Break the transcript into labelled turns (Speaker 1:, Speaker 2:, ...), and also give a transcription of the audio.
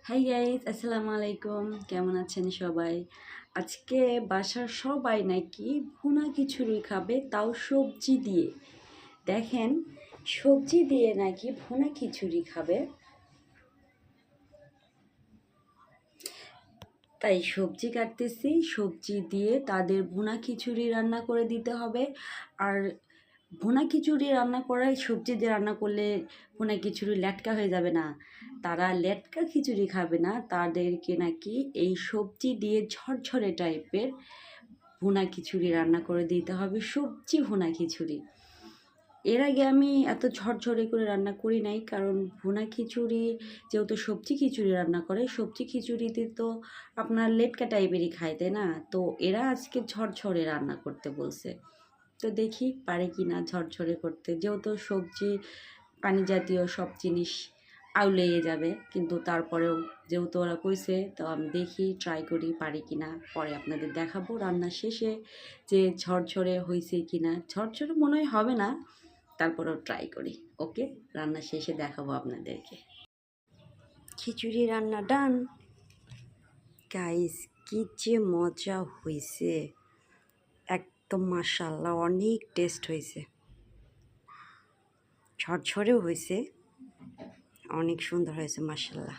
Speaker 1: Hi guys, আসসালামু আলাইকুম। কেমন আছেন সবাই? আজকে বাসার সবাই নাকি ভুনা খিচুড়ি খাবে, তাও সবজি দিয়ে। দেখেন, সবজি দিয়ে নাকি ভুনা খিচুড়ি খাবে। তাই সবজি কাটতেছি, সবজি দিয়ে তাদের ভুনা খিচুড়ি রান্না করে দিতে হবে। আর ভুনা খিচুড়ি রান্না করায় সবজি দিয়ে রান্না করলে ভুনা খিচুড়ি লেটকা হয়ে যাবে না। তারা লেটকা খিচুড়ি খাবে না, তাদেরকে নাকি এই সবজি দিয়ে ঝরঝরে টাইপের ভুনা খিচুড়ি রান্না করে দিতে হবে, সবজি ভুনা খিচুড়ি। এর আগে আমি এত ঝরঝরে করে রান্না করি নাই, কারণ ভুনা খিচুড়ি যেহেতু সবজি খিচুড়ি রান্না করে, সবজি খিচুড়িতে তো আপনার লেটকা টাইপেরই খায়, তাই না? তো এরা আজকে ঝরঝরে রান্না করতে বলছে। তো দেখি পারে কি না ঝরঝরে করতে, যেহেতু সবজি পানি জাতীয় সব জিনিস আউলেয়ে যাবে, কিন্তু তারপরেও যেহেতু ওরা কইছে, তো আমি দেখি ট্রাই করি পারি কি না, পরে আপনাদের দেখাবো রান্না শেষে যে ঝরঝরে হয়েছে কি না। ঝরঝরে মনে হয় হবে না, তারপরেও ট্রাই করি। ওকে, রান্না শেষে দেখাবো আপনাদেরকে। খিচুড়ি রান্না ডান গাইস, কি যে মজা হয়েছে, একদম মাশাআল্লাহ, অনেক টেস্ট হয়েছে, ঝরঝরেও হয়েছে, অনেক সুন্দর হয়েছে মাশাআল্লাহ।